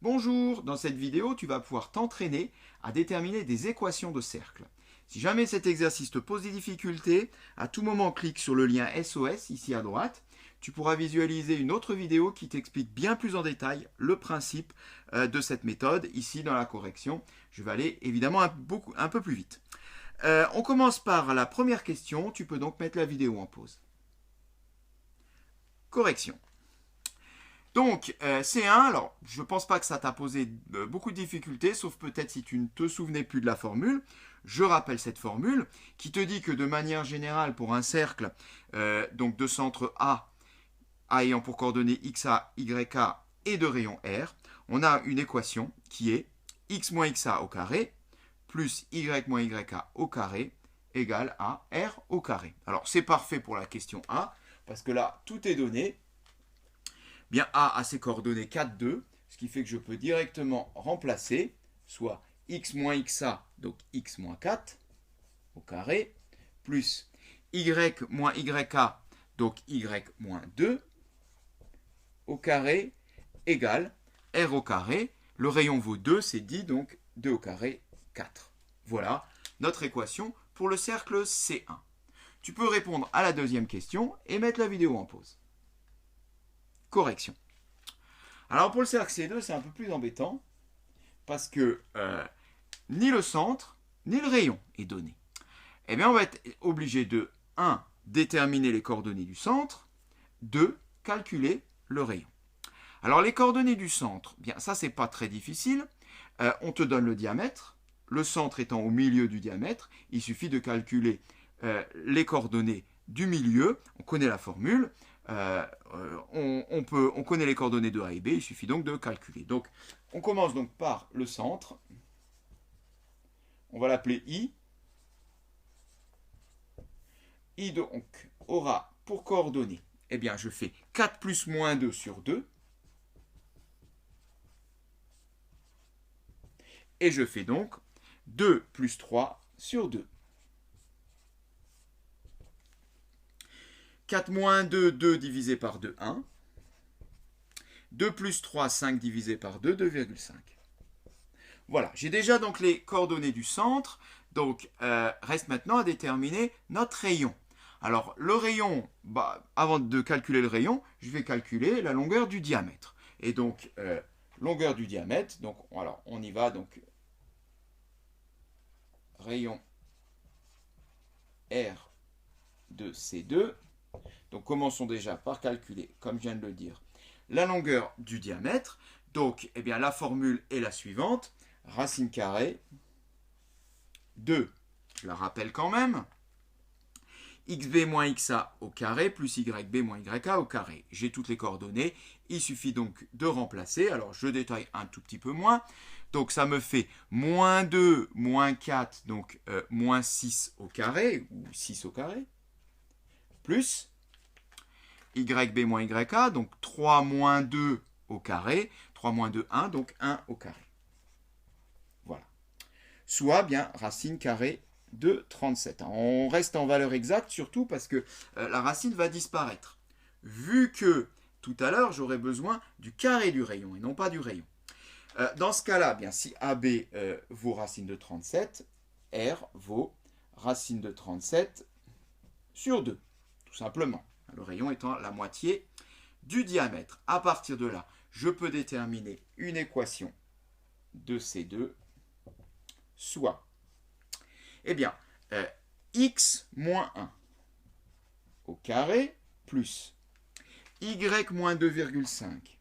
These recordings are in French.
Bonjour, dans cette vidéo, tu vas pouvoir t'entraîner à déterminer des équations de cercle. Si jamais cet exercice te pose des difficultés, à tout moment clique sur le lien SOS ici à droite. Tu pourras visualiser une autre vidéo qui t'explique bien plus en détail le principe de cette méthode ici dans la correction. Je vais aller évidemment un peu plus vite. On commence par la première question, tu peux donc mettre la vidéo en pause. Correction. Donc, C1, alors je ne pense pas que ça t'a posé beaucoup de difficultés, sauf peut-être si tu ne te souvenais plus de la formule. Je rappelle cette formule qui te dit que de manière générale, pour un cercle donc de centre A ayant pour coordonnées XA, YA et de rayon R, on a une équation qui est x moins XA au carré plus Y moins YA au carré égale à R au carré. Alors, c'est parfait pour la question A, parce que là, tout est donné. Bien, A a ses coordonnées 4, 2, ce qui fait que je peux directement remplacer, soit x moins xa, donc x moins 4 au carré, plus y moins yk, donc y moins 2 au carré, égale r au carré. Le rayon vaut 2, c'est 10, donc 2 au carré, 4. Voilà notre équation pour le cercle C1. Tu peux répondre à la deuxième question et mettre la vidéo en pause. Correction. Alors pour le cercle C2, c'est un peu plus embêtant parce que ni le centre, ni le rayon est donné. Eh bien, on va être obligé de 1. Déterminer les coordonnées du centre, 2. Calculer le rayon. Alors les coordonnées du centre, bien ça c'est pas très difficile. On te donne le diamètre, le centre étant au milieu du diamètre, il suffit de calculer les coordonnées du milieu, on connaît la formule. On connaît les coordonnées de A et B, il suffit donc de calculer. Donc, on commence donc par le centre. On va l'appeler I. I donc aura pour coordonnées, eh bien, je fais 4 plus moins 2 sur 2. Et je fais donc 2 plus 3 sur 2. 4 moins 2, 2 divisé par 2, 1. 2 plus 3, 5 divisé par 2, 2,5. Voilà, j'ai déjà donc les coordonnées du centre. Donc, reste maintenant à déterminer notre rayon. Alors, le rayon, avant de calculer le rayon, je vais calculer la longueur du diamètre. Et donc, longueur du diamètre, donc, alors, on y va, donc, rayon R de C2. Donc, commençons déjà par calculer, comme je viens de le dire, la longueur du diamètre. Donc, eh bien, la formule est la suivante. Racine carrée de, je la rappelle quand même, xb moins xa au carré plus yb moins yk au carré. J'ai toutes les coordonnées. Il suffit donc de remplacer. Alors, je détaille un tout petit peu moins. Donc, ça me fait moins 2, moins 4, donc moins 6 au carré, ou 6 au carré, plus yb moins yk, donc 3 moins 2 au carré, 3 moins 2, 1, donc 1 au carré. Voilà. Soit bien racine carrée de 37. On reste en valeur exacte, surtout parce que la racine va disparaître. Vu que tout à l'heure, j'aurai besoin du carré du rayon et non pas du rayon. Dans ce cas-là, bien, si AB vaut racine de 37, R vaut racine de 37 sur 2, tout simplement. Le rayon étant la moitié du diamètre. À partir de là, je peux déterminer une équation de C2, soit, eh bien, x moins 1 au carré plus y moins 2,5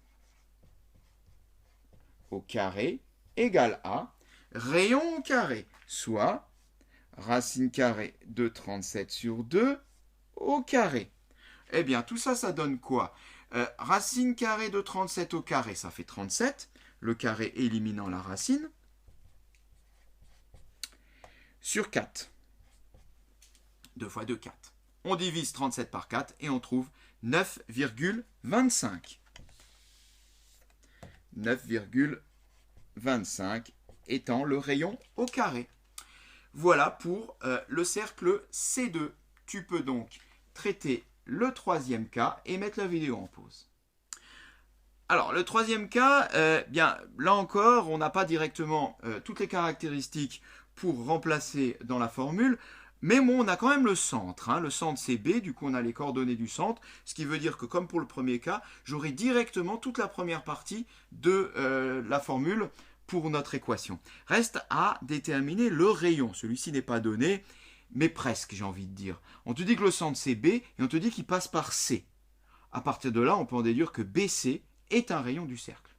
au carré égale à rayon au carré, soit racine carrée de 37 sur 2 au carré. Eh bien, tout ça, ça donne quoi? Racine carrée de 37 au carré, ça fait 37. Le carré éliminant la racine. Sur 4. 2 fois 2, 4. On divise 37 par 4 et on trouve 9,25. 9,25 étant le rayon au carré. Voilà pour le cercle C2. Tu peux donc traiter le troisième cas et mettre la vidéo en pause. Alors, le troisième cas, bien, là encore, on n'a pas directement toutes les caractéristiques pour remplacer dans la formule, mais bon, on a quand même le centre. Hein. Le centre, c'est B, du coup, on a les coordonnées du centre, ce qui veut dire que, comme pour le premier cas, j'aurai directement toute la première partie de la formule pour notre équation. Reste à déterminer le rayon. Celui-ci n'est pas donné, mais presque, j'ai envie de dire. On te dit que le centre, c'est B, et on te dit qu'il passe par C. À partir de là, on peut en déduire que BC est un rayon du cercle.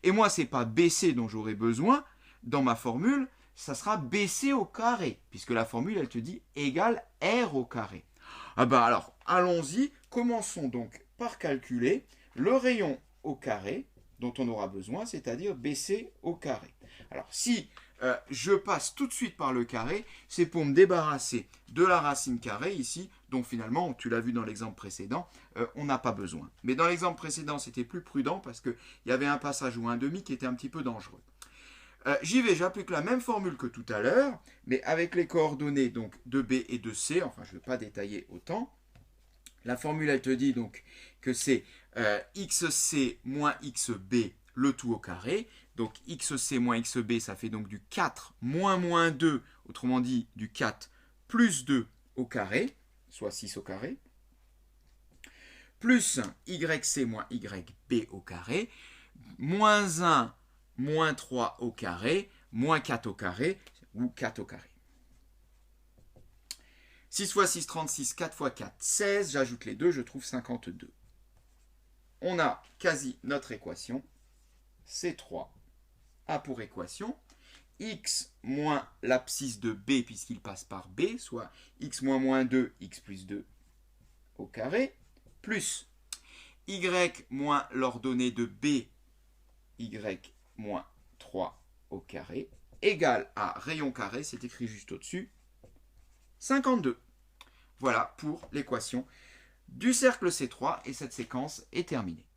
Et moi, ce n'est pas BC dont j'aurai besoin dans ma formule, ça sera BC au carré, puisque la formule, elle te dit égale R au carré. Ah ben alors, allons-y, commençons donc par calculer le rayon au carré dont on aura besoin, c'est-à-dire BC au carré. Alors, si je passe tout de suite par le carré, c'est pour me débarrasser de la racine carrée ici, donc finalement, tu l'as vu dans l'exemple précédent, on n'a pas besoin. Mais dans l'exemple précédent, c'était plus prudent parce qu'il y avait un passage ou un demi qui était un petit peu dangereux. J'y vais, j'applique la même formule que tout à l'heure, mais avec les coordonnées donc, de B et de C, enfin je ne vais pas détailler autant. La formule, elle te dit donc que c'est xc moins xb, le tout au carré. Donc xc moins xb, ça fait donc du 4 moins 2, autrement dit du 4 plus 2 au carré, soit 6 au carré, plus yc moins yb au carré, moins 1 moins 3 au carré, moins 4 au carré, ou 4 au carré. 6 fois 6, 36, 4 fois 4, 16, j'ajoute les deux, je trouve 52. On a quasi notre équation, C3 a pour équation x moins l'abscisse de b puisqu'il passe par b, soit x moins 2, x plus 2 au carré, plus y moins l'ordonnée de b, y moins 3 au carré, égale à rayon carré, c'est écrit juste au-dessus, 52. Voilà pour l'équation du cercle C3 et cette séquence est terminée.